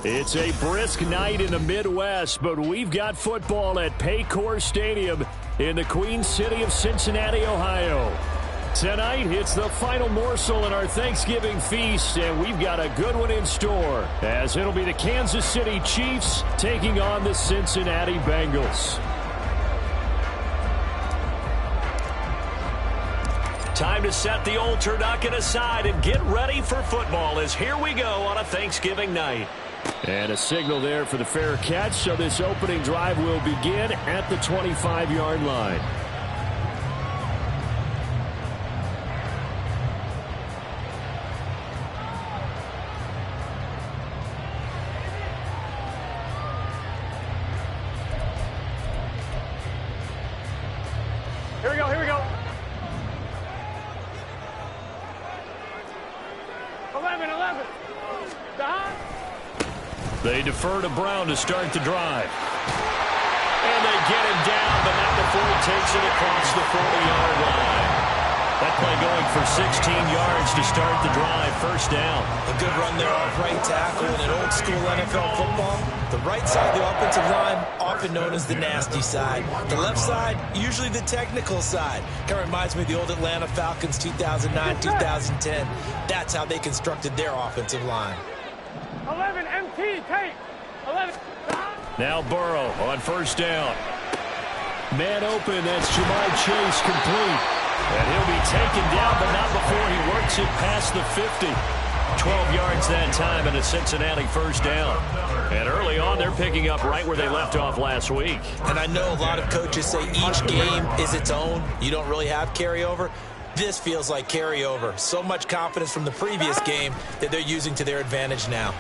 It's a brisk night in the Midwest, but we've got football at Paycor Stadium in the Queen City of Cincinnati, Ohio. Tonight, it's the final morsel in our Thanksgiving feast, and we've got a good one in store, as it'll be the Kansas City Chiefs taking on the Cincinnati Bengals. Time to set the old turducken aside and get ready for football, as here we go on a Thanksgiving night. And a signal there for the fair catch, so this opening drive will begin at the 25-yard line. Here we go, here we go. 11. Down. They defer to Brown to start the drive. And they get him down, but not before he takes it across the 40-yard line. That play going for 16 yards to start the drive. First down. A good run there off right tackle in an old-school NFL football. The right side of the offensive line, often known as the nasty side. The left side, usually the technical side. Kind of reminds me of the old Atlanta Falcons 2009-2010. That's how they constructed their offensive line. 11 MT, take. 11. Now Burrow on first down. Man open, that's Jamar Chase complete. And he'll be taken down, but not before he works it past the 50. 12 yards that time and a Cincinnati first down. And early on, they're picking up right where they left off last week. And I know a lot of coaches say each game is its own. You don't really have carryover. This feels like carryover. So much confidence from the previous game that they're using to their advantage now.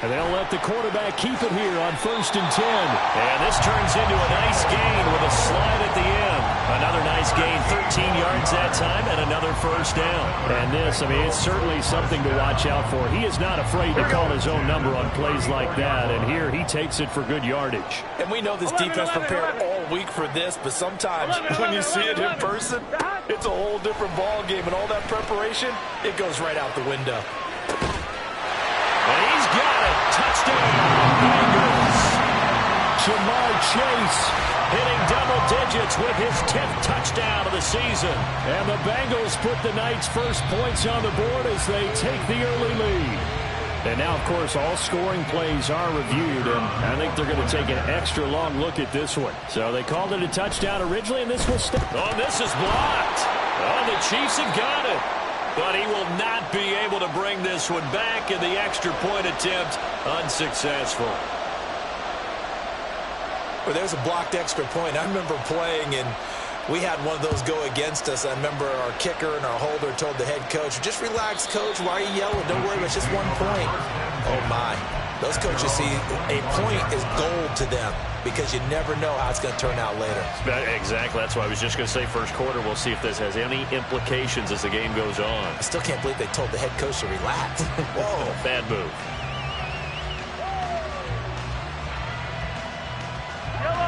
And they'll let the quarterback keep it here on 1st and 10. And this turns into a nice gain with a slide at the end. Another nice gain, 13 yards that time, and another first down. And this, I mean, it's certainly something to watch out for. He is not afraid to call his own number on plays like that. And here he takes it for good yardage. And we know this defense prepared all week for this, but sometimes when you see it in person, it's a whole different ball game. And all that preparation, it goes right out the window. And he's got it. Touchdown, Bengals. Jamar Chase hitting double digits with his 10th touchdown of the season. And the Bengals put the night's first points on the board as they take the early lead. And now, of course, all scoring plays are reviewed, and I think they're going to take an extra long look at this one. So they called it a touchdown originally, and this will stay. Oh, this is blocked. Oh, the Chiefs have got it. But he will not be able to bring this one back, and the extra point attempt unsuccessful. Well, there's a blocked extra point. I remember playing, and we had one of those go against us. I remember our kicker and our holder told the head coach, just relax, coach. Why are you yelling? Don't worry, it's just 1 point. Oh, my. Those coaches see a point is gold to them because you never know how it's going to turn out later. Exactly. That's why I was just going to say first quarter. We'll see if this has any implications as the game goes on. I still can't believe they told the head coach to relax. Whoa. Bad move.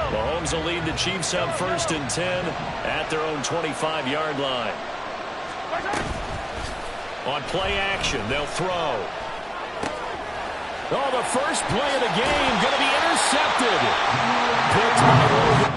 Mahomes will lead the Chiefs up 1st and 10 at their own 25-yard line. On play action, they'll throw. Oh, the first play of the game going to be intercepted. Picked by Logan.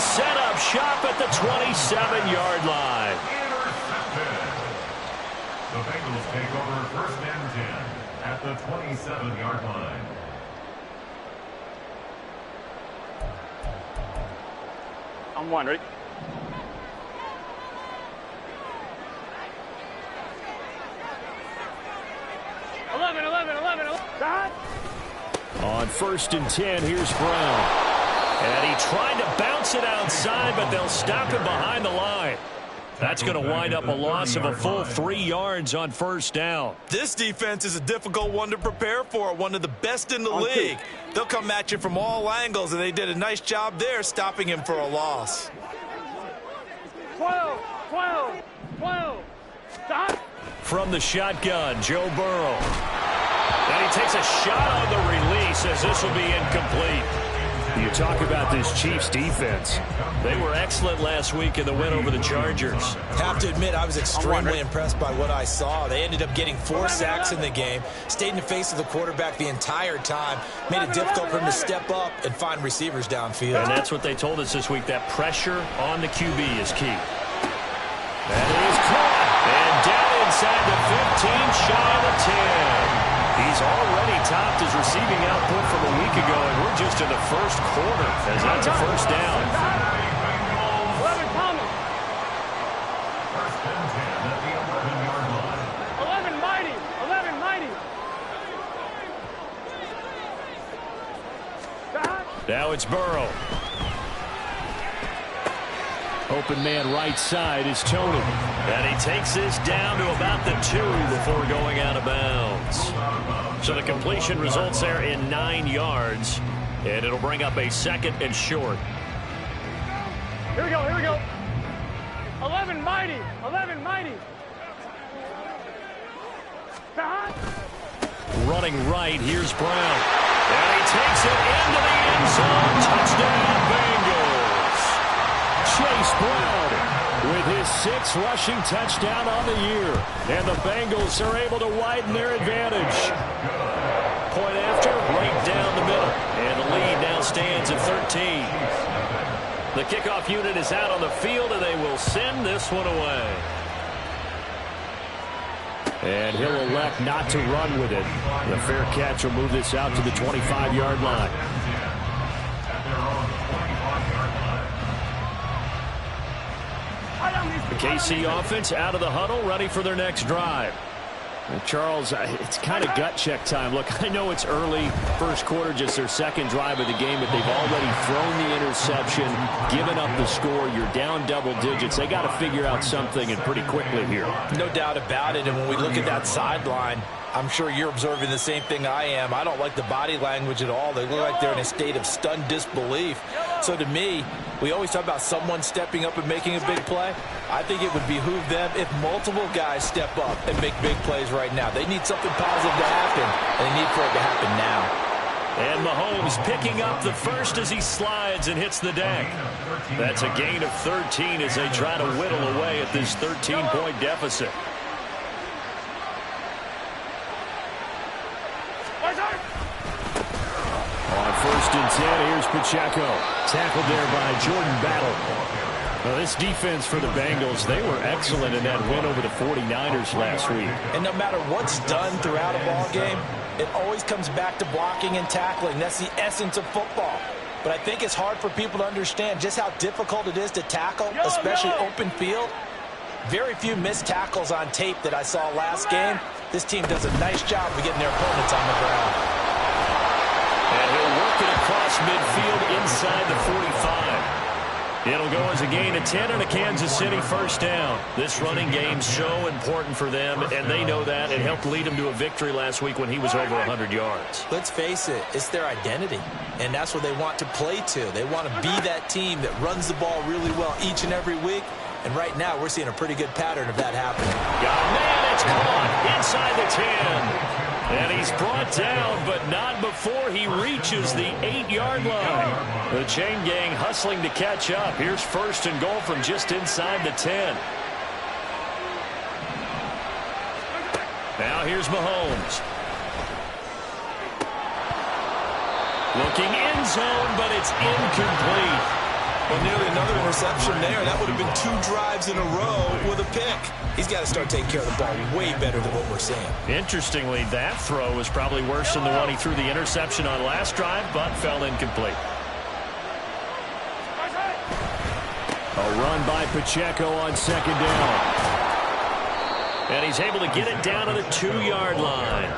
set up shop at the 27-yard line. The Bengals take over first and 10 at the 27-yard line. I'm one, ready? On first and 10, here's Brown. And he tried to bounce it outside, but they'll stop him behind the line. That's going to wind up a loss of a full 3 yards on first down. This defense is a difficult one to prepare for, one of the best in the league. They'll come at you from all angles, and they did a nice job there stopping him for a loss. 12. Stop. From the shotgun, Joe Burrow. And he takes a shot on the release as this will be incomplete. You talk about this Chiefs defense. They were excellent last week in the win over the Chargers. Have to admit, I was extremely impressed by what I saw. They ended up getting 4 sacks in the game, stayed in the face of the quarterback the entire time, made it difficult for him to step up and find receivers downfield. And that's what they told us this week, that pressure on the QB is key. That is caught. And down inside the 15, shy of the 10. He's already topped his receiving output from a week ago, and we're just in the first quarter as that's a first down. 11 Thomas. First and 10 at the 11-yard line. 11 Mighty. 11 Mighty. Stop. Now it's Burrow. Open man right side is Tony. And he takes this down to about the 2 before going out of bounds. So the completion results there in 9 yards. And it'll bring up a second and short. Here we go. 11 Mighty. 11 Mighty. Stop. Running right, here's Brown. And he takes it into the end zone. Touchdown, Bengals. Chase Brown with his 6th rushing touchdown on the year. And the Bengals are able to widen their advantage. Point after, right down the middle. And the lead now stands at 13. The kickoff unit is out on the field, and they will send this one away. And he'll elect not to run with it. The fair catch will move this out to the 25-yard line. The KC offense out of the huddle, ready for their next drive. And Charles, it's kind of gut check time. Look, I know it's early, first quarter, just their second drive of the game, but they've already thrown the interception, given up the score. You're down double digits. They got to figure out something, and pretty quickly here. No doubt about it, and when we look at that sideline, I'm sure you're observing the same thing I am. I don't like the body language at all. They look like they're in a state of stunned disbelief. So to me, we always talk about someone stepping up and making a big play. I think it would behoove them if multiple guys step up and make big plays right now. They need something positive to happen, and they need for it to happen now. And Mahomes picking up the first as he slides and hits the deck. That's a gain of 13 as they try to whittle away at this 13-point deficit. On first and 10, here's Pacheco. Tackled there by Jordan Battle. Now, this defense for the Bengals, they were excellent in that win over the 49ers last week. And no matter what's done throughout a ball game, it always comes back to blocking and tackling. That's the essence of football. But I think it's hard for people to understand just how difficult it is to tackle, especially open field. Very few missed tackles on tape that I saw last game. This team does a nice job of getting their opponents on the ground. And he'll work it across midfield inside the 45. It'll go as a gain of 10 and a Kansas City first down. This running game's so important for them, and they know that. It helped lead them to a victory last week when he was over 100 yards. Let's face it, it's their identity, and that's what they want to play to. They want to be that team that runs the ball really well each and every week, and right now we're seeing a pretty good pattern of that happening. Man, it's caught inside the 10. And he's brought down, but not before he reaches the 8-yard line. The chain gang hustling to catch up. Here's first and goal from just inside the 10. Now here's Mahomes. Looking end zone, but it's incomplete. Well, nearly another interception there. That would have been 2 drives in a row with a pick. He's got to start taking care of the ball way better than what we're seeing. Interestingly, that throw was probably worse than the one he threw the interception on last drive, but fell incomplete. A run by Pacheco on second down. And he's able to get it down to the 2-yard line.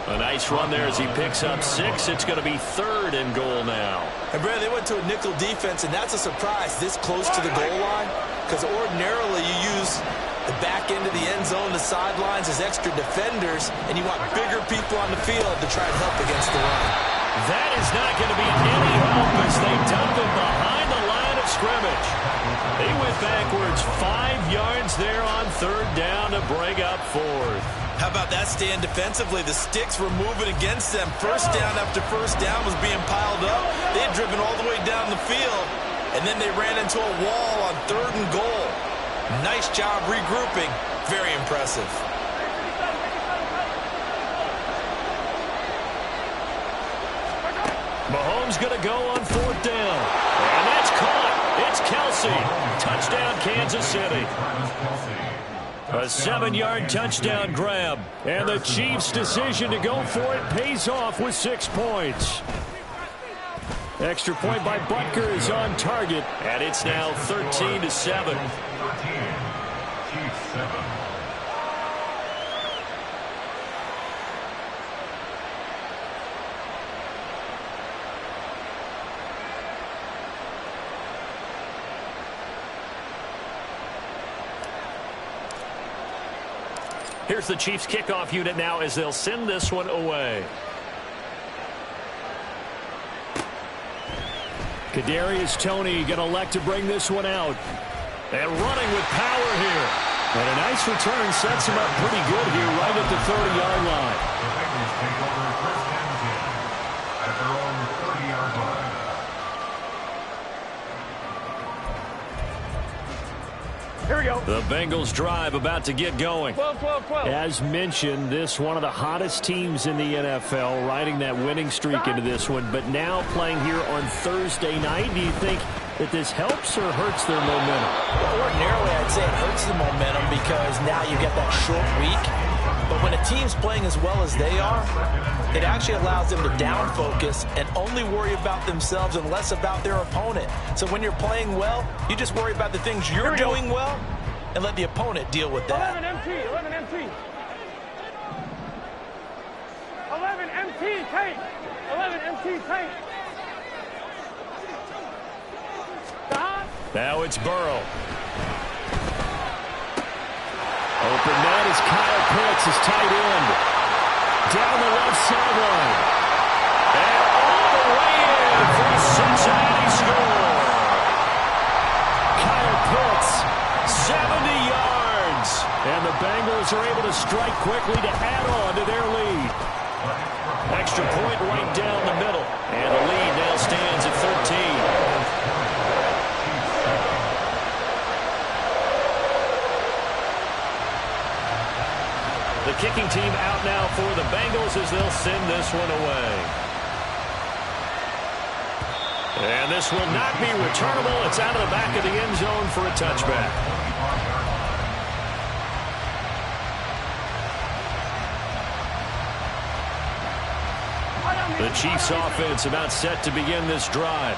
A nice run there as he picks up 6. It's going to be 3rd and goal now. And Brad, they went to a nickel defense, and that's a surprise this close to the goal line, because ordinarily you use the back end of the end zone, the sidelines as extra defenders, and you want bigger people on the field to try and help against the run. That is not going to be any help as they dump him behind the line of scrimmage. They went backwards 5 yards there on 3rd down to bring up 4th. How about that stand defensively? The sticks were moving against them. First down after first down was being piled up. They had driven all the way down the field, and then they ran into a wall on 3rd and goal. Nice job regrouping. Very impressive. Mahomes going to go on 4th down. And that's caught. It's Kelsey. Touchdown, Kansas City. A 7-yard touchdown grab. And the Chiefs' decision to go for it pays off with 6 points. Extra point by Butker is on target. And it's now 13-7. 13. Chiefs 7. Here's the Chiefs kickoff unit now as they'll send this one away. Kadarius Toney going to elect to bring this one out. And running with power here. And a nice return sets him up pretty good here right at the 30-yard line. The Bengals take over 1st and 10 at their own 30-yard line. Here we go. The Bengals drive about to get going. 12. As mentioned, this one of the hottest teams in the NFL, riding that winning streak into this one, but now playing here on Thursday night. Do you think that this helps or hurts their momentum? Well, ordinarily, I'd say it hurts the momentum because now you get that short week. But when a team's playing as well as they are, it actually allows them to down focus and only worry about themselves and less about their opponent. So when you're playing well, you just worry about the things you're doing well and let the opponent deal with that. 11 MT. 11 MT, Tate. 11 MT, Tate. Now it's Burrow. Open man is Kyle Pitts, his tight end. Down the left sideline. And all the way in for Cincinnati score. Kyle Pitts, 70 yards. And the Bengals are able to strike quickly to add on to their lead. Extra point right down the middle. And the lead now stands at 13. The kicking team out now for the Bengals as they'll send this one away. And this will not be returnable. It's out of the back of the end zone for a touchback. The Chiefs offense about set to begin this drive.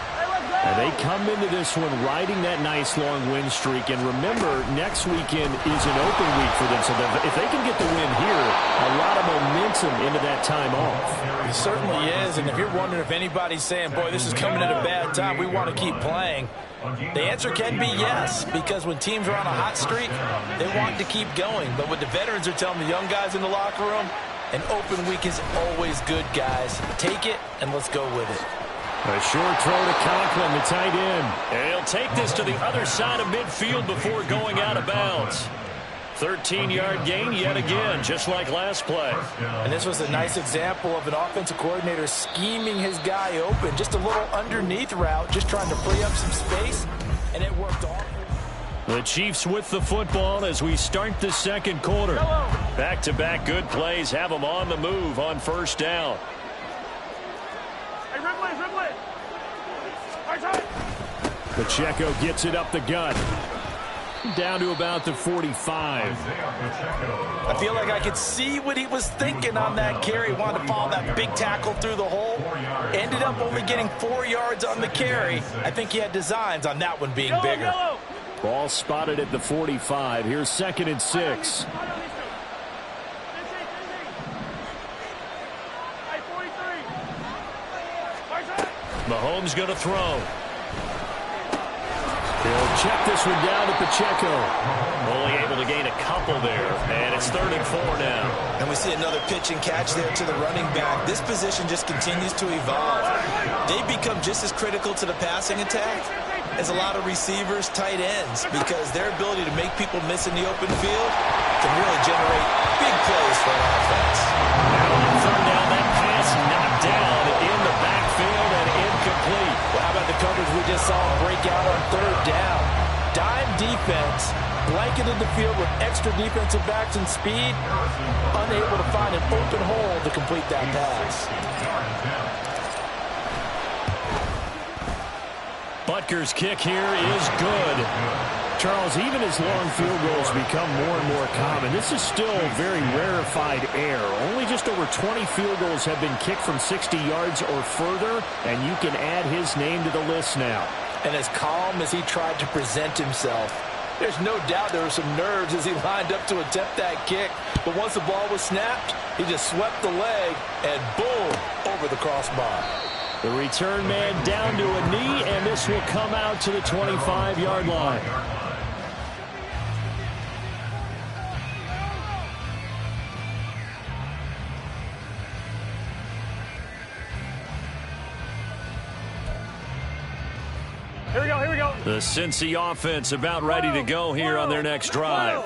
And they come into this one riding that nice long win streak. And remember, next weekend is an open week for them. So if they can get the win here, a lot of momentum into that time off. It certainly is. And if you're wondering if anybody's saying, boy, this is coming at a bad time, we want to keep playing, the answer can be yes. Because when teams are on a hot streak, they want to keep going. But what the veterans are telling the young guys in the locker room, an open week is always good, guys. Take it, and let's go with it. A short throw to Conklin, the tight end. And he'll take this to the other side of midfield before going out of bounds. 13-yard gain yet again, just like last play. And this was a nice example of an offensive coordinator scheming his guy open. Just a little underneath route, just trying to free up some space, and it worked awful. The Chiefs with the football as we start the second quarter. Back-to-back good plays have them on the move on first down. Hey, Ripley. Pacheco gets it up the gut. Down to about the 45. I feel like I could see what he was thinking on that carry. He wanted to follow that big tackle through the hole. Ended up only getting 4 yards on the carry. I think he had designs on that one being bigger. Ball spotted at the 45. Here's 2nd and 6. Mahomes going to throw. He'll check this one down to Pacheco. Only able to gain a couple there, and it's 3rd and 4 now. And we see another pitch and catch there to the running back. This position just continues to evolve. They become just as critical to the passing attack as a lot of receivers, tight ends, because their ability to make people miss in the open field can really generate big plays for an offense. Now on 3rd down, that pass knocked down in the backfield and incomplete. Well, how about the coverage we just saw break out on 3rd down? Dime defense, blanketed the field with extra defensive backs and speed, unable to find an open hole to complete that pass. Butker's kick here is good. Charles, even as long field goals become more and more common, this is still very rarefied air. Only just over 20 field goals have been kicked from 60 yards or further, and you can add his name to the list now. And as calm as he tried to present himself, there's no doubt there were some nerves as he lined up to attempt that kick. But once the ball was snapped, he just swept the leg and boom, over the crossbar. The return man down to a knee, and this will come out to the 25-yard line. Here we go. The Cincy offense about ready to go here on their next drive.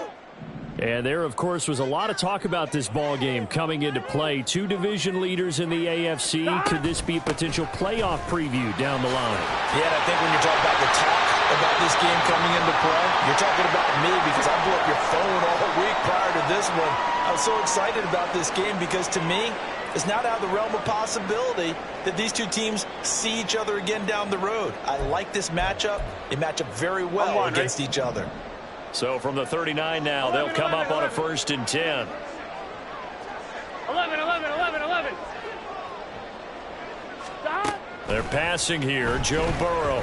And there, of course, was a lot of talk about this ball game coming into play. 2 division leaders in the AFC. Could this be a potential playoff preview down the line? Yeah, and I think when you're talking about the talk about this game coming into play, you're talking about me because I blew up your phone all week prior to this one. I was so excited about this game because, to me, it's not out of the realm of possibility that these 2 teams see each other again down the road. I like this matchup. They match up very well against each other. So from the 39 now, they'll come up on a 1st and 10. 11. Stop. They're passing here. Joe Burrow.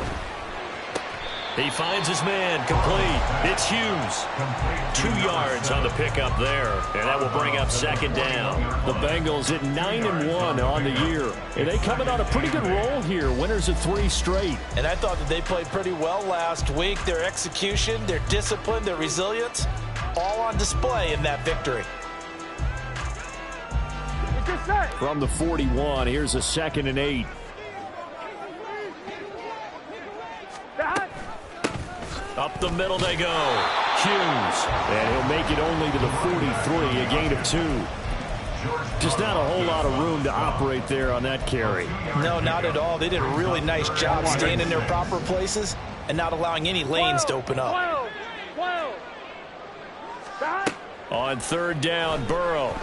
He finds his man, complete. It's Hughes. 2 yards on the pickup there, and that will bring up 2nd down. The Bengals at 9-1 on the year, and they coming on a pretty good roll here. Winners of 3 straight. And I thought that they played pretty well last week. Their execution, their discipline, their resilience, all on display in that victory. From the 41, here's a 2nd and 8. Up the middle they go. Hughes. And he'll make it only to the 43, a gain of 2. Just not a whole lot of room to operate there on that carry. No, not at all. They did a really nice job staying in their proper places and not allowing any lanes to open up. On 3rd down, Burrow.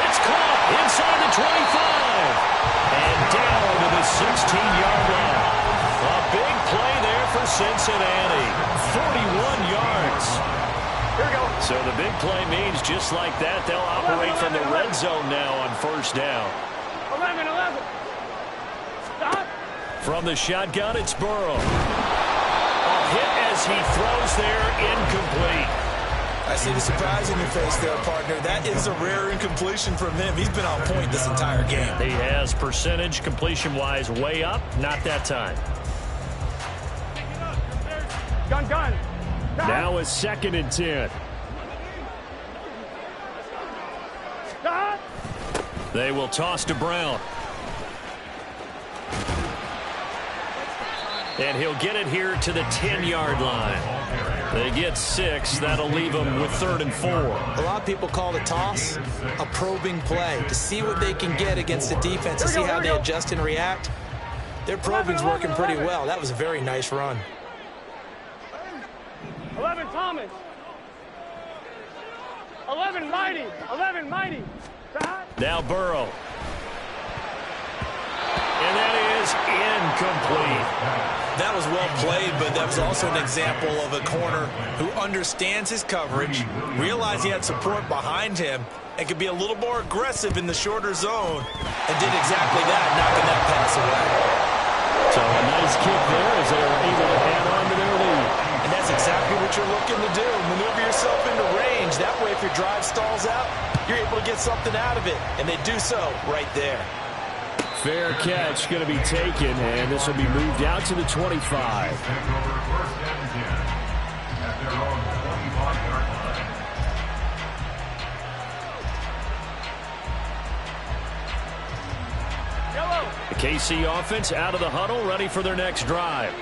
It's caught inside the 25. And down to the 16-yard line. A big play there for Cincinnati. 41 yards. Here we go. So the big play means just like that, they'll operate from the red zone now on 1st down. 11. Stop. From the shotgun, it's Burrow. A hit as he throws there, incomplete. I see the surprise in your face there, partner. That is a rare incompletion from him. He's been on point this entire game. He has percentage completion-wise way up. Not that time. Gun. Now a 2nd and 10. Stop. They will toss to Brown. And he'll get it here to the 10-yard line. They get 6. That'll leave them with 3rd and 4. A lot of people call the toss a probing play to see what they can get against the defense, to see how they adjust and react. Their probing's working pretty well. That was a very nice run. 11 Thomas. 11 Mighty. Stop. Now Burrow. And that is is incomplete. That was well played, but that was also an example of a corner who understands his coverage, realized he had support behind him, and could be a little more aggressive in the shorter zone, and did exactly that, knocking that pass away. So a nice kick there as they were able to add on to their lead. And that's exactly what you're looking to do. Maneuver yourself into range. That way, if your drive stalls out, you're able to get something out of it. And they do so right there. Fair catch going to be taken, and this will be moved out to the 25. The KC offense out of the huddle, ready for their next drive.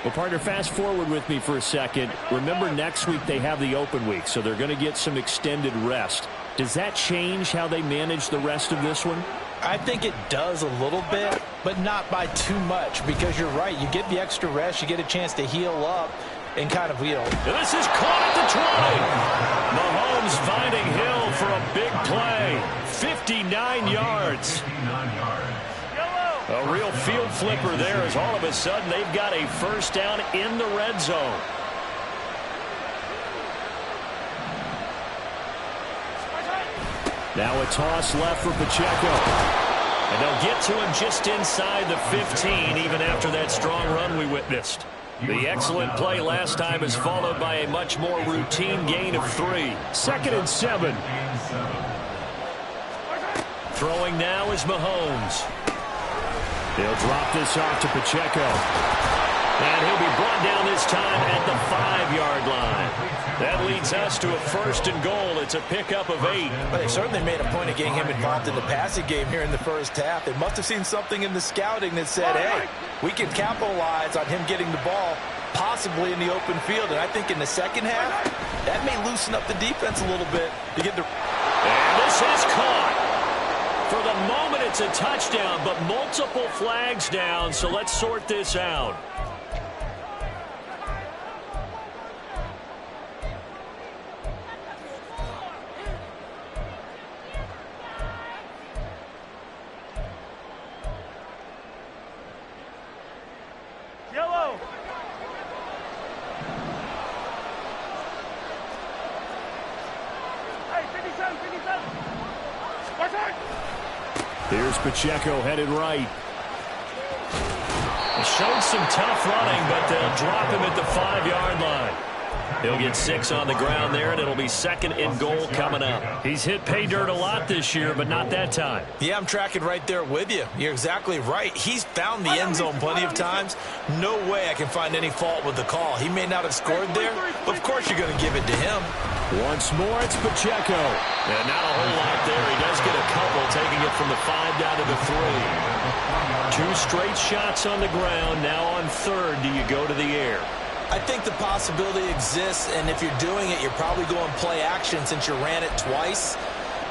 Well, partner, fast forward with me for a second. Remember, next week they have the open week, so they're going to get some extended rest. Does that change how they manage the rest of this one? I think it does a little bit, but not by too much, because you're right. You get the extra rest, you get a chance to heal up and kind of wheel. This is caught at the 20. Mahomes finding Hill for a big play. 59 yards. A real field flipper there, as all of a sudden they've got a first down in the red zone. Now a toss left for Pacheco. And they'll get to him just inside the 15, even after that strong run we witnessed. The excellent play last time is followed by a much more routine gain of 3. 2nd and 7. Throwing now is Mahomes. They'll drop this off to Pacheco. And he'll be brought down this time at the 5-yard line. That leads us to a 1st and goal. It's a pickup of 8. But they certainly made a point of getting him involved in the passing game here in the first half. They must have seen something in the scouting that said, hey, we can capitalize on him getting the ball possibly in the open field. And I think in the second half, that may loosen up the defense a little bit to get the... And this is caught. For the moment, it's a touchdown, but multiple flags down, so let's sort this out. Yellow. Hey, 57, 57. Spartan. Here's Pacheco headed right. Showed some tough running, but they'll drop him at the 5-yard line. He'll get 6 on the ground there, and it'll be 2nd and goal coming up. He's hit pay dirt a lot this year, but not that time. Yeah, I'm tracking right there with you. You're exactly right. He's found the end zone plenty of times. No way I can find any fault with the call. He may not have scored there, but of course you're going to give it to him. Once more, it's Pacheco. And not a whole lot there. He does get a couple, taking it from the 5 down to the 3. 2 straight shots on the ground. Now on 3rd, do you go to the air? I think the possibility exists, and if you're doing it, you're probably going play action since you ran it twice.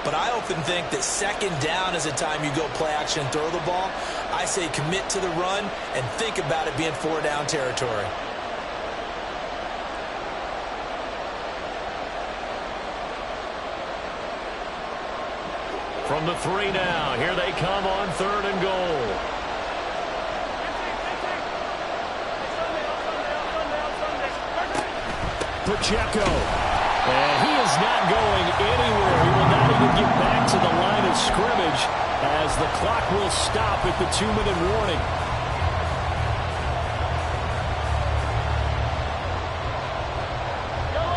But I often think that 2nd down is the time you go play action and throw the ball. I say commit to the run and think about it being 4-down territory. From the 3 now, here they come on 3rd and goal. Pacheco. And he is not going anywhere. He will not even get back to the line of scrimmage as the clock will stop at the 2-minute warning.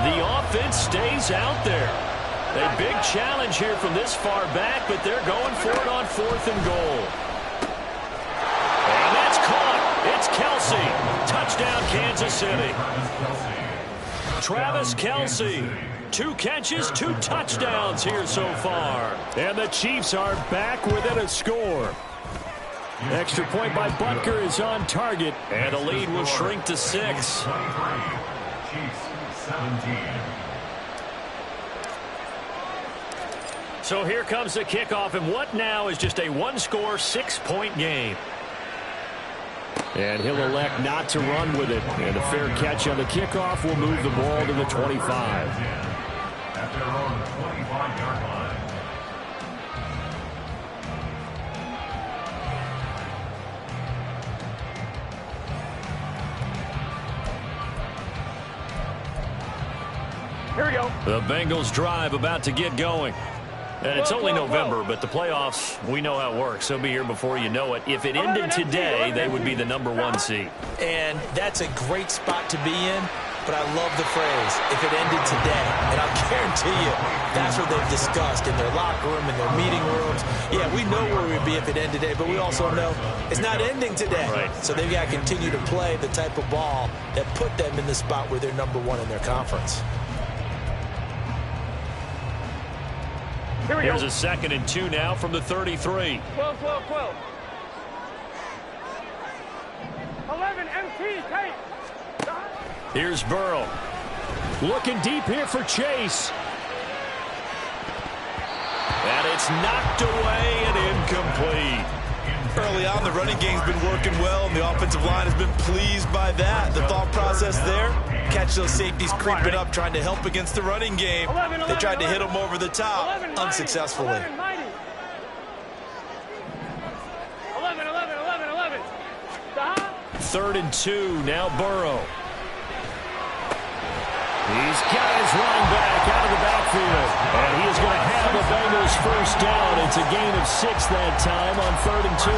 The offense stays out there. A big challenge here from this far back, but they're going for it on 4th and goal. And that's caught. It's Kelce. Touchdown, Kansas City. Travis Kelce. 2 catches, 2 touchdowns here so far. And the Chiefs are back within a score. Extra point by Butker is on target, and the lead will shrink to 6. Chiefs 17. So here comes the kickoff, and what now is just a 1-score, 6-point game. And he'll elect not to run with it. And a fair catch on the kickoff will move the ball to the 25. At their own 25-yard line. go. The Bengals drive about to get going. And it's only November, but the playoffs, we know how it works. They'll be here before you know it. If it ended today, they would be the #1 seed. And that's a great spot to be in, but I love the phrase, if it ended today. And I'll guarantee you, that's what they've discussed in their locker room, in their meeting rooms. Yeah, we know where we'd be if it ended today, but we also know it's not ending today. Right. So they've got to continue to play the type of ball that put them in the spot where they're #1 in their conference. Here's a 2nd and 2 now from the 33. 12, 12, 12. 11, MT, Kate. Here's Burrow. Looking deep here for Chase. And it's knocked away and incomplete. Early on, the running game's been working well, and the offensive line has been pleased by that. The thought process there, catch those safeties creeping up, trying to help against the running game. They tried to hit them over the top, unsuccessfully. 11, 11. 3rd and 2, now Burrow. He's got his running back out of the backfield. And he is going to have the Bengals first down. It's a gain of 6 that time on 3rd and 2.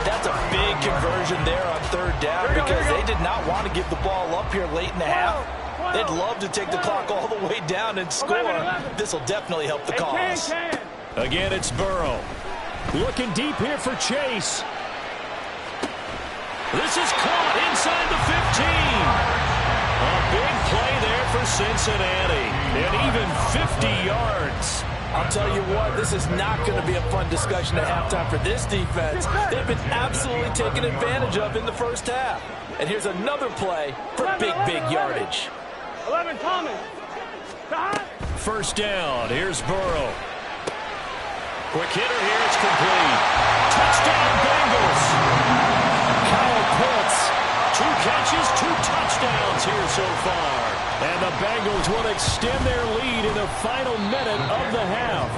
That's a big conversion there on 3rd down because they did not want to give the ball up here late in the half. They'd love to take the clock all the way down and score. This will definitely help the cause. Again, it's Burrow. Looking deep here for Chase. This is caught inside the 15. A big play there for Cincinnati. And even 50 yards. I'll tell you what, this is not going to be a fun discussion at halftime for this defense. They've been absolutely taken advantage of in the first half. And here's another play for big yardage. 11, Thomas. 1st down. Here's Burrow. Quick hitter here. It's complete. Touchdown, Bengals. Kyle Pitts. 2 catches, 2 touchdowns here so far. And the Bengals will extend their lead in the final minute of the half.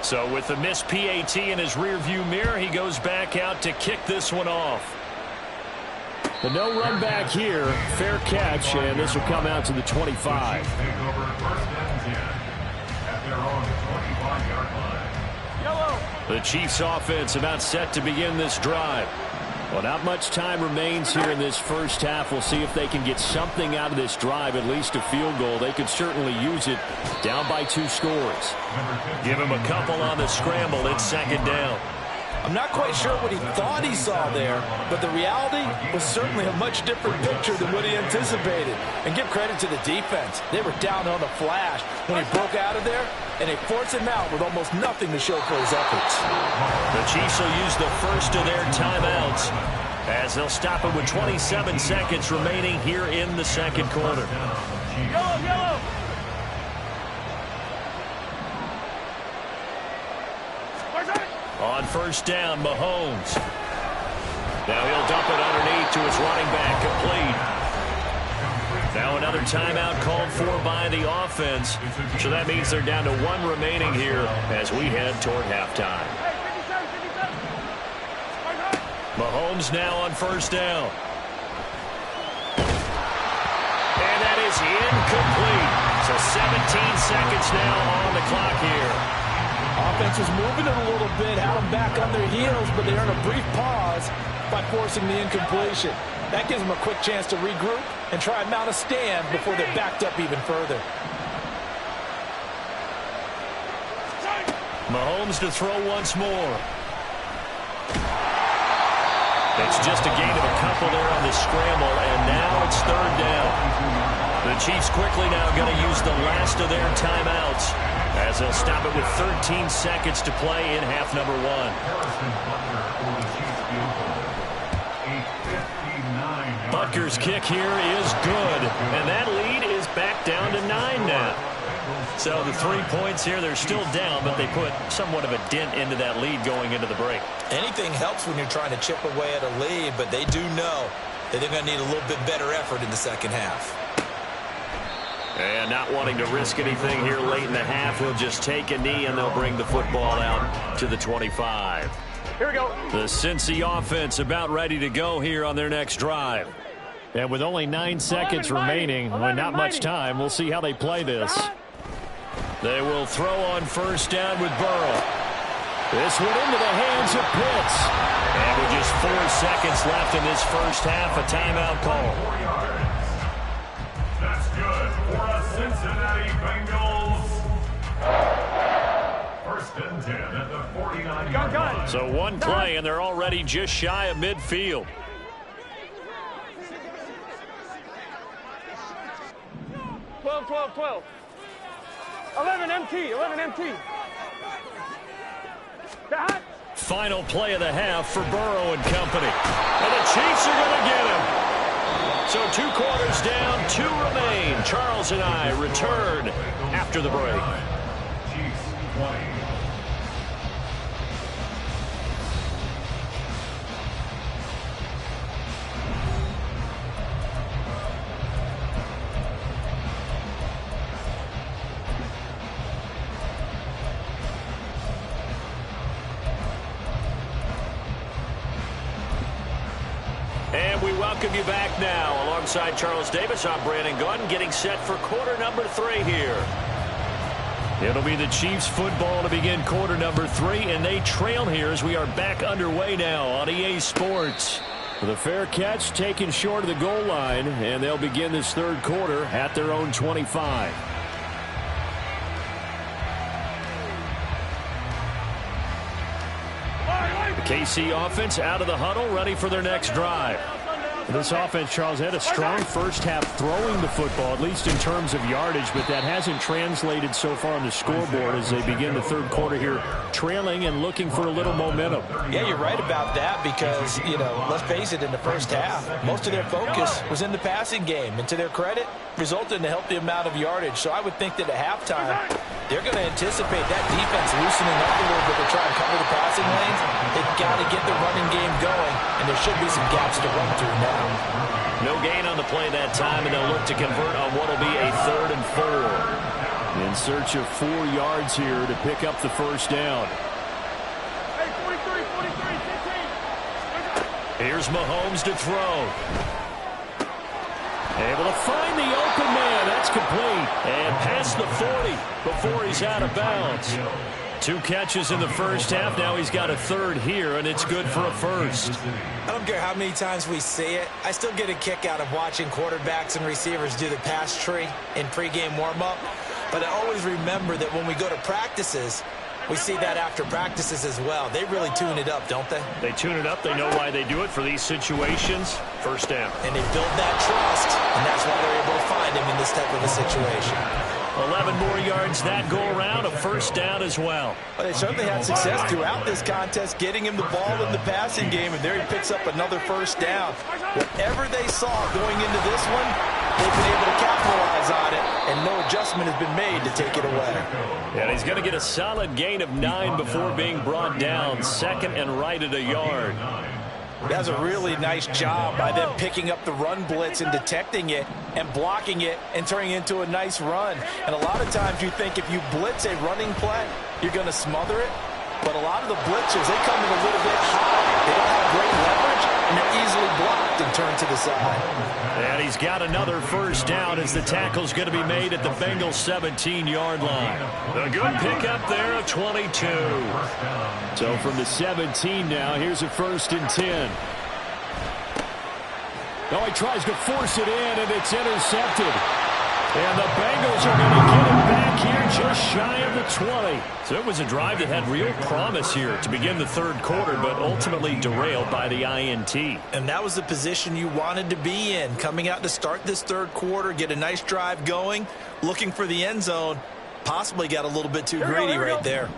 So with the missed PAT in his rearview mirror, he goes back out to kick this one off. The no run back here, fair catch, and this will come out to the 25. The Chiefs offense about set to begin this drive. Well, not much time remains here in this first half. We'll see if they can get something out of this drive, at least a field goal. They could certainly use it down by 2 scores. Give him a couple on the scramble. It's 2nd down. I'm not quite sure what he thought he saw there, but the reality was certainly a much different picture than what he anticipated. And give credit to the defense. They were down on the flash when he broke out of there, and they forced him out with almost nothing to show for his efforts. The Chiefs will use the first of their timeouts as they'll stop it with 27 seconds remaining here in the 2nd quarter. Yellow. On 1st down, Mahomes. Now he'll dump it underneath to his running back, complete. Now another timeout called for by the offense. So that means they're down to 1 remaining here as we head toward halftime. Mahomes now on 1st down. And that is incomplete. So 17 seconds now on the clock here. Offense was moving it a little bit, had them back on their heels, but they earned a brief pause by forcing the incompletion. That gives them a quick chance to regroup and try and mount a stand before they're backed up even further. Mahomes to throw once more. It's just a gain of a couple there on the scramble, and now it's 3rd down. The Chiefs quickly now going to use the last of their timeouts as they'll stop it with 13 seconds to play in half number 1. Butker's kick here is good, and that lead is back down to 9 now. So the 3 points here, they're still down, but they put somewhat of a dent into that lead going into the break. Anything helps when you're trying to chip away at a lead, but they do know that they're going to need a little bit better effort in the 2nd half. And not wanting to risk anything here late in the half, he'll just take a knee, and they'll bring the football out to the 25. Here we go. The Cincy offense about ready to go here on their next drive. And with only 9 seconds remaining, and not much time, we'll see how they play this. They will throw on first down with Burrow. This one into the hands of Pitts. And with just 4 seconds left in this first half, a timeout call. 4 yards. That's good for a Cincinnati Bengals. First and 10 at the 49-yard line. So one play, and they're already just shy of midfield. Twelve. 11 MT. That. Final play of the half for Burrow and company. And the Chiefs are going to get him. So 2 quarters down, 2 remain. Charles and I return after the break. Chiefs 20. And we welcome you back now. Alongside Charles Davis, I'm Brandon Gunn, getting set for quarter number 3 here. It'll be the Chiefs football to begin quarter number 3, and they trail here as we are back underway now on EA Sports. The fair catch taken short of the goal line, and they'll begin this third quarter at their own 25. The KC offense out of the huddle, ready for their next drive. This offense, Charles, had a strong first half throwing the football, at least in terms of yardage, but that hasn't translated so far on the scoreboard as they begin the third quarter here, trailing and looking for a little momentum. Yeah, you're right about that because, let's face it, in the first half, most of their focus was in the passing game. And to their credit, resulted in a healthy amount of yardage. So I would think that at halftime, they're going to anticipate that defense loosening up a little bit to try and cover the passing lanes. They've got to get the running game going, and there should be some gaps to run through now. No gain on the play that time, and they'll look to convert on what will be a 3rd and 4. In search of 4 yards here to pick up the first down. Hey, 43, 15. Here's Mahomes to throw. Able to find the open man. That's complete. And past the 40 before he's out of bounds. 2 catches in the first half. Now he's got a 3rd here, and it's good for a first. I don't care how many times we see it. I still get a kick out of watching quarterbacks and receivers do the pass tree in pregame warm-up. But I always remember that when we go to practices, we see that after practices as well. They really tune it up, don't they? They tune it up. They know why they do it for these situations. First down. And they build that trust, and that's why they're able to find him in this type of a situation. 11 more yards that go around, a first down as well. Well, they certainly had success throughout this contest, getting him the ball in the passing game, and there he picks up another first down. Whatever they saw going into this one, they've been able to capitalize on it, and no adjustment has been made to take it away. And he's going to get a solid gain of 9 before being brought down, second and right at a yard. That's a really nice job by them picking up the run blitz and detecting it and blocking it and turning it into a nice run. And a lot of times you think if you blitz a running play, you're going to smother it. But a lot of the blitzers, they come in a little bit high. They don't have great leverage, and they're easily blocked and turned to the side. And he's got another first down as the tackle's going to be made at the Bengals 17-yard line. A good pickup there of 22. So from the 17 now, here's a 1st and 10. Oh, he tries to force it in, and it's intercepted. And the Bengals are going to get it back here just shy of the 20. So it was a drive that had real promise here to begin the third quarter, but ultimately derailed by the INT. And that was the position you wanted to be in, coming out to start this third quarter, get a nice drive going, looking for the end zone. Possibly got a little bit too greedy right there.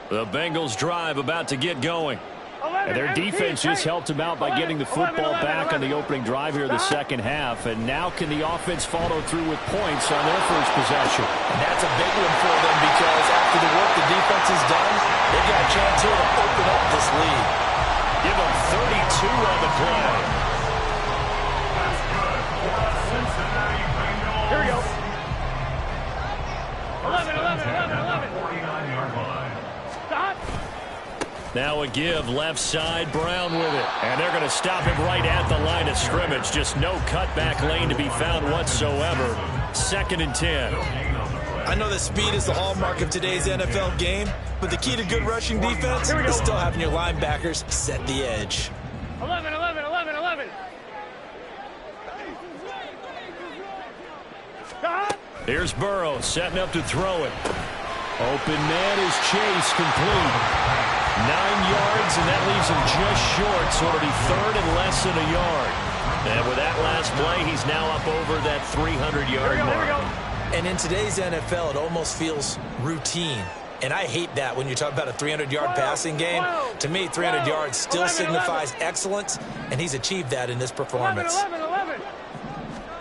The Bengals drive about to get going. And their defense just helped them out by getting the football back on the opening drive here in the second half. And now can the offense follow through with points on their first possession? And that's a big one for them because after the work the defense has done, they've got a chance here to open up this lead. Give them 32 on the play. Here we go. 11. 49-yard line. Stop. Now a give left side, Brown with it. And they're going to stop him right at the line of scrimmage. Just no cutback lane to be found whatsoever. 2nd and 10. I know that speed is the hallmark of today's NFL game, but the key to good rushing defense is still having your linebackers set the edge. 11, 11, 11, 11. Here's Burrow setting up to throw it. Open man is Chase, complete. 9 yards, and that leaves him just short, so it'll be 3rd and less than a yard. And with that last play, he's now up over that 300-yard mark. And in today's NFL, it almost feels routine. And I hate that when you talk about a 300-yard passing game. To me, 300 yards still signifies excellence, and he's achieved that in this performance. 11, 11,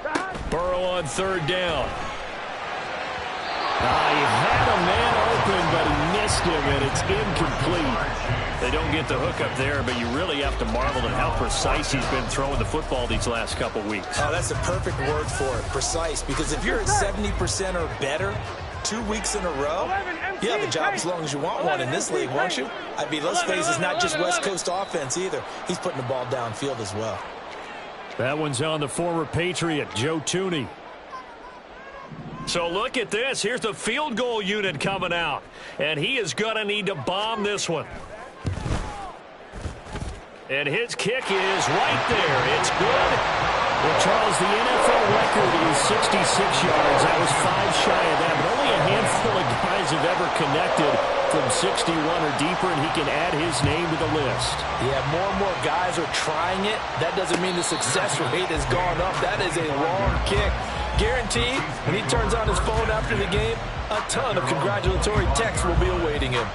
11. Burrow on 3rd down. He had a man open, but he missed him, and it's incomplete. They don't get the hook up there, but you really have to marvel at how precise he's been throwing the football these last couple weeks. Oh, that's a perfect word for it, precise, because if you're at 70% or better 2 weeks in a row, you have a job as long as you want one in this league, won't you? I mean, let's face it, it's not just West Coast offense either. He's putting the ball downfield as well. That one's on the former Patriot, Joe Thuney. So look at this. Here's the field goal unit coming out. And he is going to need to bomb this one. And his kick is right there. It's good. Well, Charles, the NFL record is 66 yards. That was 5 shy of that. But only a handful of guys have ever connected from 61 or deeper, and he can add his name to the list. Yeah, more and more guys are trying it. That doesn't mean the success rate has gone up. That is a long kick. Guaranteed, when he turns on his phone after the game, a ton of congratulatory texts will be awaiting him.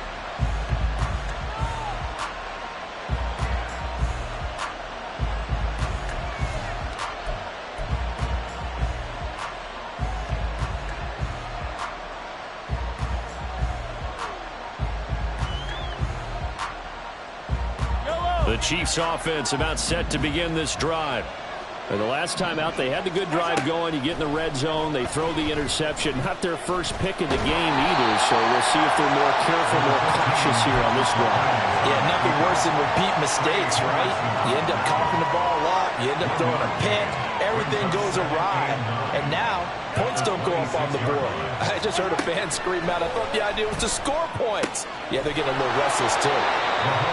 The Chiefs offense about set to begin this drive. And the last time out, they had the good drive going. You get in the red zone, they throw the interception. Not their first pick of the game either, so we'll see if they're more careful, more cautious here on this drive. Yeah, nothing worse than repeat mistakes, right? You end up coughing the ball up, you end up throwing a pick, everything goes awry. And now, points don't go up on the board. I just heard a fan scream out, I thought the idea was to score points. Yeah, they're getting a little restless too.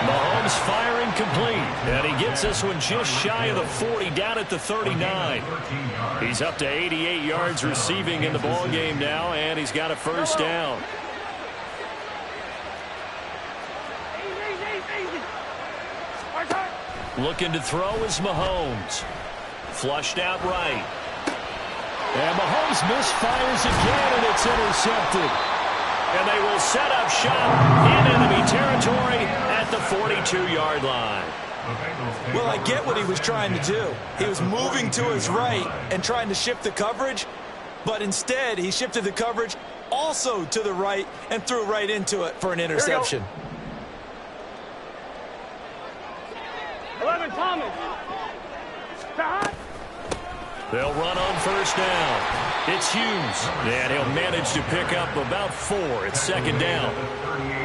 Mahomes firing complete, and he gets this one just shy of the 40, down at the 39. He's up to 88 yards receiving in the ball game now, and he's got a first down. Looking to throw is Mahomes. Flushed out right. And Mahomes misfires again, and it's intercepted. And they will set up shop in enemy territory at the 42-yard line. Well, I get what he was trying to do. He was moving to his right and trying to shift the coverage, but instead he shifted the coverage also to the right and threw right into it for an interception. 11, Thomas. They'll run on first down. It's Hughes, and he'll manage to pick up about 4. It's second down.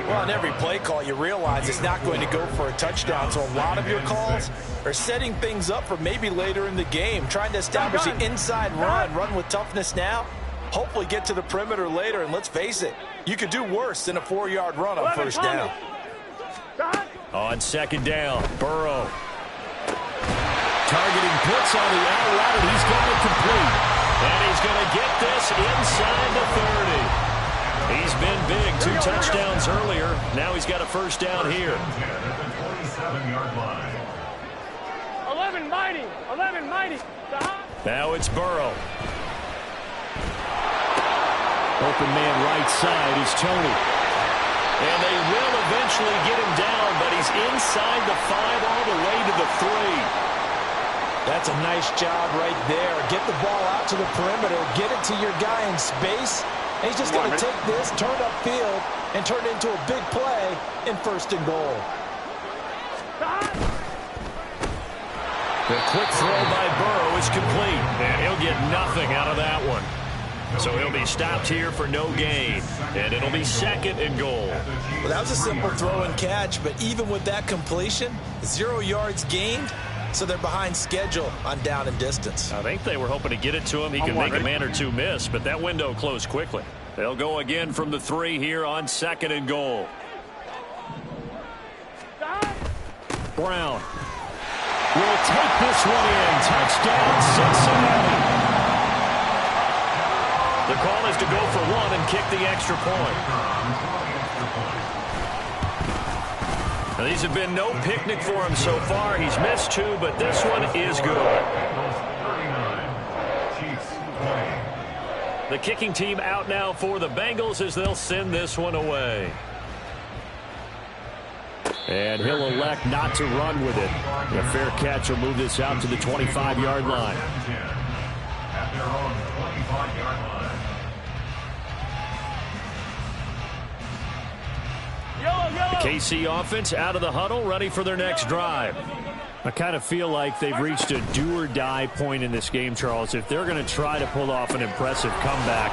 Well, on every play call, you realize it's not going to go for a touchdown, so a lot of your calls are setting things up for maybe later in the game, trying to establish the inside run with toughness now, hopefully get to the perimeter later, and let's face it, you could do worse than a 4-yard run on first down. On second down, Burrow. Targeting blitz on the out route, and he's got it complete. And he's going to get this inside the 30. He's been big. 2 touchdowns earlier. Now he's got a first down here. 47-yard line. 11, mighty. 11, mighty. Now it's Burrow. Open man right side is Tony. And they will eventually get him down, but he's inside the 5 all the way to the 3. That's a nice job right there. Get the ball out to the perimeter. Get it to your guy in space. And he's just going to take this, turn upfield, and turn it into a big play in 1st and goal. The quick throw by Burrow is complete. And he'll get nothing out of that one. So he'll be stopped here for no gain, and it'll be 2nd and goal. Well, that was a simple throw and catch, but even with that completion, 0 yards gained, so they're behind schedule on down and distance. I think they were hoping to get it to him. He could make a man or two miss, but that window closed quickly. They'll go again from the 3 here on 2nd and goal. Brown will take this one in. Touchdown, Cincinnati. The call is to go for 1 and kick the extra point. Now, these have been no picnic for him so far. He's missed 2, but this one is good. The kicking team out now for the Bengals as they'll send this one away. And he'll elect not to run with it. A fair catch will move this out to the 25-yard line. At their own 25-yard line. The KC offense out of the huddle, ready for their next drive. I kind of feel like they've reached a do-or-die point in this game, Charles. If they're going to try to pull off an impressive comeback,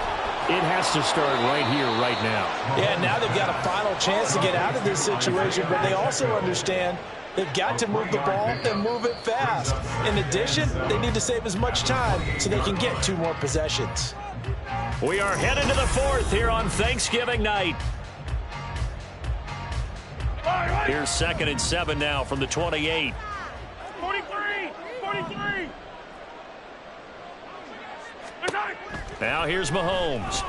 it has to start right here, right now. Yeah, now they've got a final chance to get out of this situation, but they also understand they've got to move the ball and move it fast. In addition, they need to save as much time so they can get 2 more possessions. We are headed to the 4th here on Thanksgiving night. Here's 2nd and 7 now from the 28. 43. Now here's Mahomes.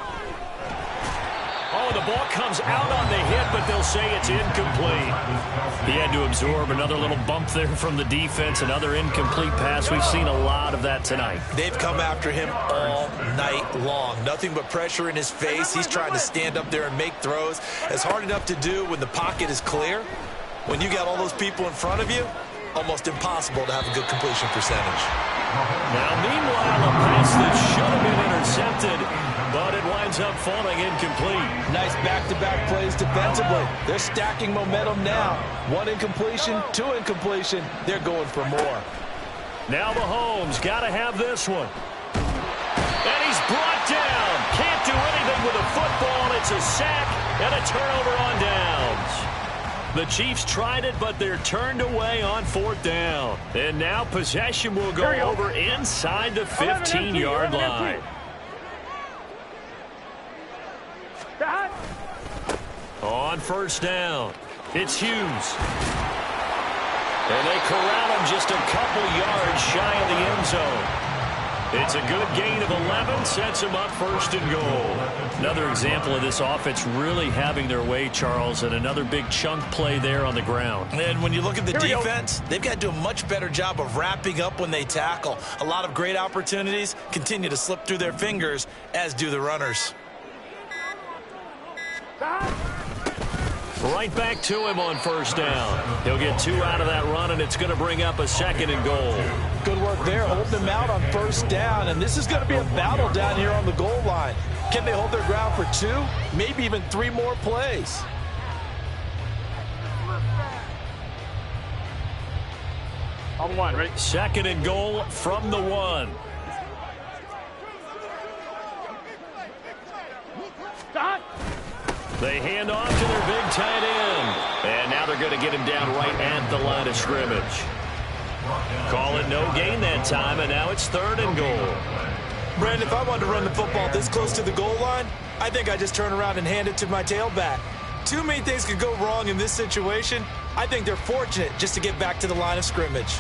Oh, the ball comes out on the hit, but they'll say it's incomplete. He had to absorb another little bump there from the defense, another incomplete pass. We've seen a lot of that tonight. They've come after him all night long. Nothing but pressure in his face. He's trying to stand up there and make throws. It's hard enough to do when the pocket is clear. When you got all those people in front of you, almost impossible to have a good completion percentage. Now, meanwhile, a pass that should have been intercepted, but it winds up falling incomplete. Nice back-to-back plays defensively. They're stacking momentum now. 1 incompletion, 2 incompletion. They're going for more. Now Mahomes got to have this one. And he's brought down. Can't do anything with a football. It's a sack and a turnover on downs. The Chiefs tried it, but they're turned away on 4th down. And now possession will go over inside the 15-yard line. On 1st down, it's Hughes. And they corral him just a couple yards shy of the end zone. It's a good gain of 11, sets him up 1st and goal. Another example of this offense really having their way, Charles, and another big chunk play there on the ground. And when you look at the defense, they've got to do a much better job of wrapping up when they tackle. A lot of great opportunities continue to slip through their fingers, as do the runners. Right back to him on 1st down. He'll get 2 out of that run, and it's going to bring up a 2nd and goal. Good work there, holding them out on 1st down, and this is going to be a battle down here on the goal line. Can they hold their ground for 2, maybe even 3 more plays? On 1, right? 2nd and goal from the 1. Stop. They hand off to their big tight end. And now they're going to get him down right at the line of scrimmage. Call it no gain that time, and now it's 3rd and goal. Brandon, if I wanted to run the football this close to the goal line, I think I just turn around and hand it to my tailback. Too many things could go wrong in this situation. I think they're fortunate just to get back to the line of scrimmage.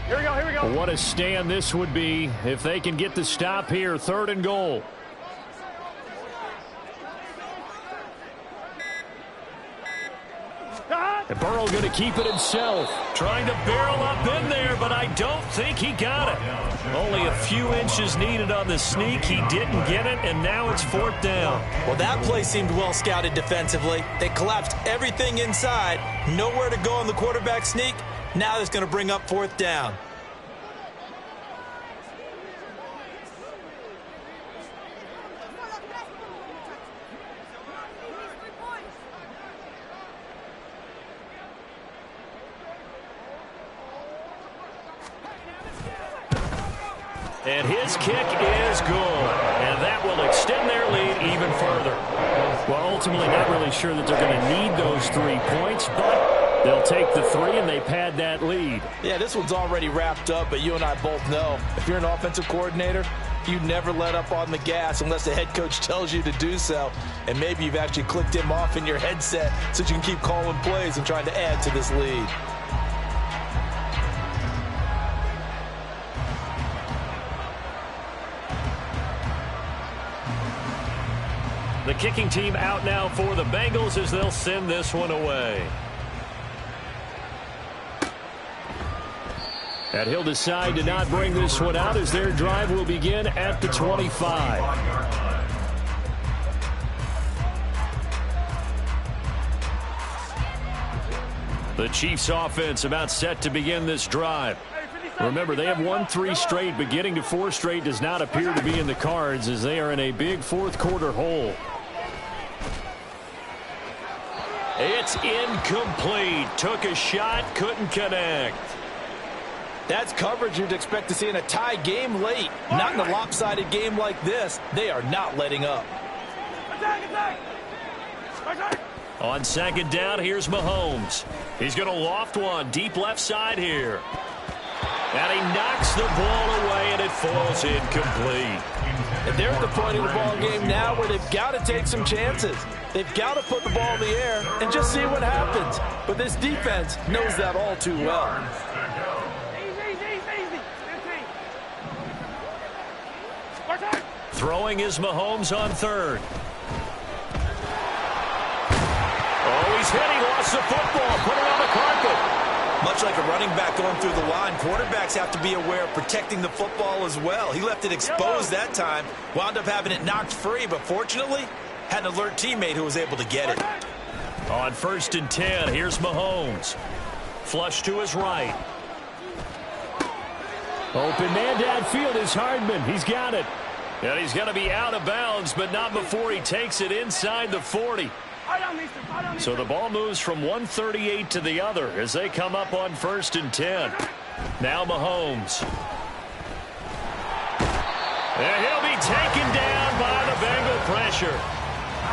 Here we go. What a stand this would be if they can get the stop here. 3rd and goal. And Burrow going to keep it himself. Trying to barrel up in there, but I don't think he got it. Only a few inches needed on the sneak. He didn't get it, and now it's 4th down. Well, that play seemed well scouted defensively. They collapsed everything inside. Nowhere to go on the quarterback sneak. Now it's going to bring up 4th down. And his kick is good. And that will extend their lead even further. Well, ultimately, not really sure that they're going to need those 3 points, but they'll take the 3 and they pad that lead. Yeah, this one's already wrapped up, but you and I both know if you're an offensive coordinator, you never let up on the gas unless the head coach tells you to do so. And maybe you've actually clicked him off in your headset so you can keep calling plays and trying to add to this lead. The kicking team out now for the Bengals as they'll send this one away. And he'll decide to not bring this one out as their drive will begin at the 25. The Chiefs offense about set to begin this drive. Remember, they have won 3 straight, but getting to 4 straight does not appear to be in the cards as they are in a big fourth quarter hole. It's incomplete. Took a shot, couldn't connect. That's coverage you'd expect to see in a tie game late. Not in a lopsided game like this. They are not letting up. On second down, here's Mahomes. He's going to loft one deep left side here. And he knocks the ball away, and it falls incomplete. And they're at the point of the ball game now where they've got to take some chances. They've got to put the ball in the air and just see what happens. But this defense knows that all too well. Throwing is Mahomes on third. Oh, he's hit. He lost the football. Put it on the carpet. Much like a running back going through the line, quarterbacks have to be aware of protecting the football as well. He left it exposed that time, wound up having it knocked free, but fortunately, had an alert teammate who was able to get it. On 1st and 10, here's Mahomes. Flush to his right. Open man downfield is Hardman. He's got it. And he's going to be out of bounds, but not before he takes it inside the 40. So the ball moves from 138 to the other as they come up on 1st and 10. Now Mahomes. And he'll be taken down by the Bengal pressure.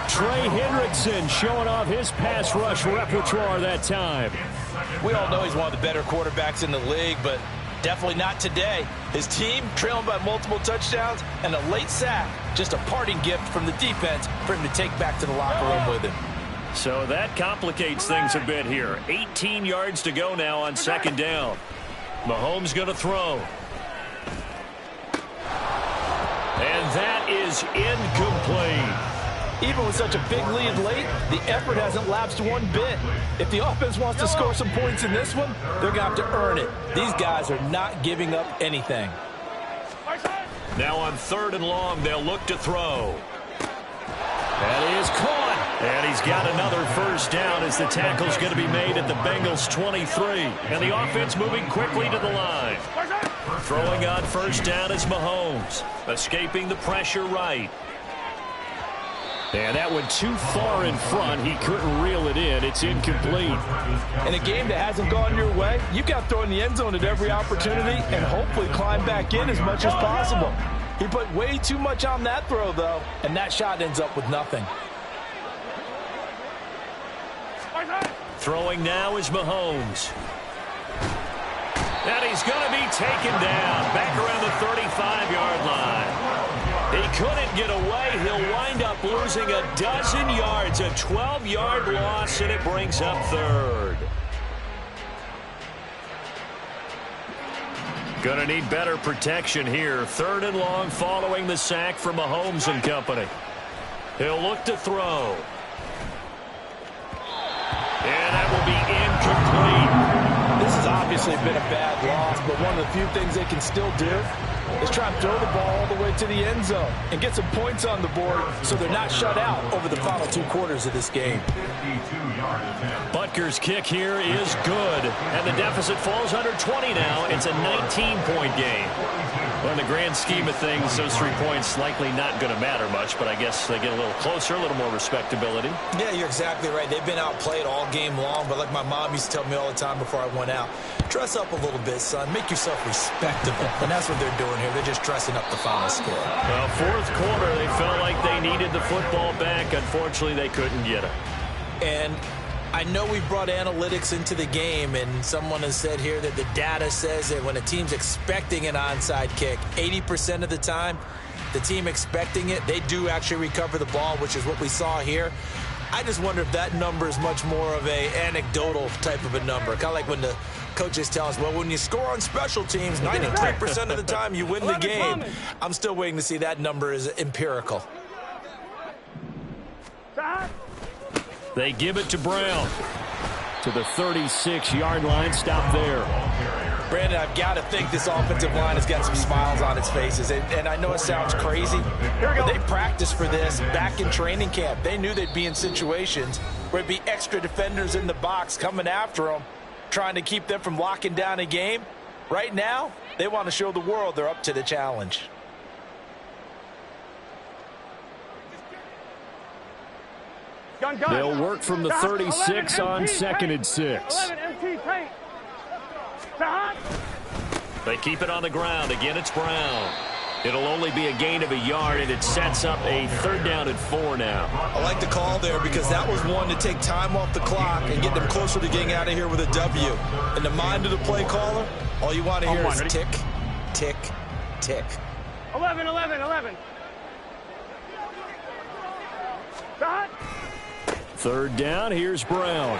Trey Hendrickson showing off his pass rush repertoire that time. We all know he's one of the better quarterbacks in the league, but definitely not today. His team trailing by multiple touchdowns and a late sack. Just a parting gift from the defense for him to take back to the locker room with him. So that complicates things a bit here. 18 yards to go now on 2nd down. Mahomes going to throw. And that is incomplete. Even with such a big lead late, the effort hasn't lapsed one bit. If the offense wants to score some points in this one, they're going to have to earn it. These guys are not giving up anything. Now on 3rd and long, they'll look to throw. That is caught. And he's got another first down as the tackle's going to be made at the Bengals 23. And the offense moving quickly to the line. Throwing on 1st down is Mahomes. Escaping the pressure right. And that went too far in front. He couldn't reel it in. It's incomplete. In a game that hasn't gone your way, you've got to throw in the end zone at every opportunity and hopefully climb back in as much as possible. He put way too much on that throw, though, and that shot ends up with nothing. Throwing now is Mahomes. And he's going to be taken down back around the 35-yard line. He couldn't get away. He'll wind up losing a dozen yards, a 12-yard loss, and it brings up 3rd. Going to need better protection here. 3rd and long following the sack from Mahomes and company. He'll look to throw. And that will be incomplete. This has obviously been a bad loss, but one of the few things they can still do is try and throw the ball all the way to the end zone and get some points on the board so they're not shut out over the final 2 quarters of this game. Butker's kick here is good, and the deficit falls under 20 now. It's a 19-point game. Well, in the grand scheme of things, those 3 points likely not going to matter much, but I guess they get a little closer, a little more respectability. Yeah, you're exactly right. They've been outplayed all game long, but like my mom used to tell me all the time before I went out, Dress up a little bit, son. Make yourself respectable. And that's what they're doing here. They're just dressing up the final score. Well, fourth quarter, they felt like they needed the football back. Unfortunately, they couldn't get it. And I know we brought analytics into the game, and someone has said here that the data says that when a team's expecting an onside kick, 80% of the time, the team expecting it, they do actually recover the ball, which is what we saw here. I just wonder if that number is much more of a anecdotal type of a number. Kind of like when the coaches tell us, well, when you score on special teams, 93% of the time you win the game. I'm still waiting to see that number is empirical. They give it to Brown to the 36-yard line. Stop there. Brandon, I've got to think this offensive line has got some smiles on its faces. And I know it sounds crazy, but they practiced for this back in training camp. They knew they'd be in situations where there'd be extra defenders in the box coming after them, trying to keep them from locking down a game. Right now, they want to show the world they're up to the challenge. They'll work from the 36 on 2nd and 6. They keep it on the ground. Again, it's Brown. It'll only be a gain of a yard, and it sets up a 3rd down and 4 now. I like the call there because that was one to take time off the clock and get them closer to getting out of here with a W. In the mind of the play caller, all you want to hear is tick, tick, tick. 11, 11, 11. Stop. 3rd down, here's Brown.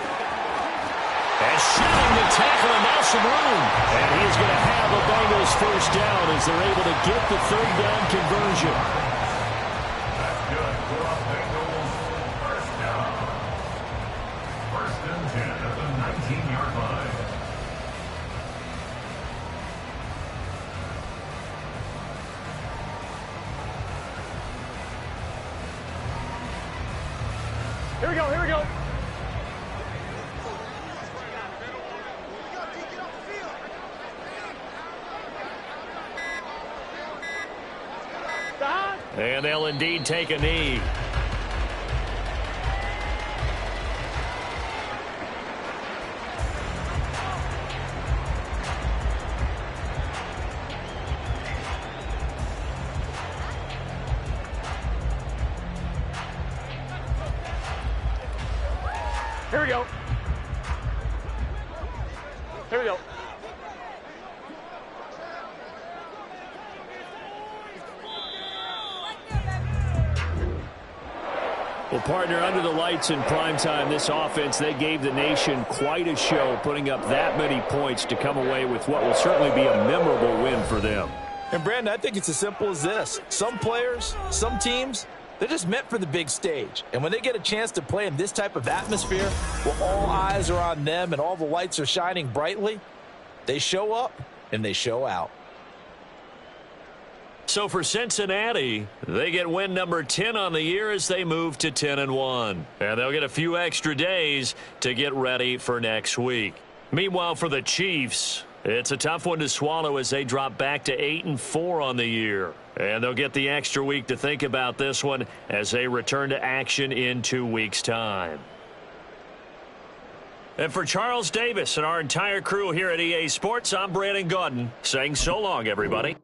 And shooting the tackle, and now some room. And he's going to have the Bengals 1st down as they're able to get the 3rd down conversion. That's good for the Bengals. 1st down. 1st and 10 at the 19-yard line. Here we go, here we go. And they'll indeed take a knee. Here we go. Here we go. Well, partner, under the lights in primetime, this offense, they gave the nation quite a show, putting up that many points to come away with what will certainly be a memorable win for them. And, Brandon, I think it's as simple as this. Some players, some teams, they're just meant for the big stage. And when they get a chance to play in this type of atmosphere, where all eyes are on them and all the lights are shining brightly, they show up and they show out. So for Cincinnati, they get win number 10 on the year as they move to 10-1. And they'll get a few extra days to get ready for next week. Meanwhile, for the Chiefs, it's a tough one to swallow as they drop back to 8-4 on the year. And they'll get the extra week to think about this one as they return to action in 2 weeks' time. And for Charles Davis and our entire crew here at EA Sports, I'm Brandon Gaudin saying so long, everybody.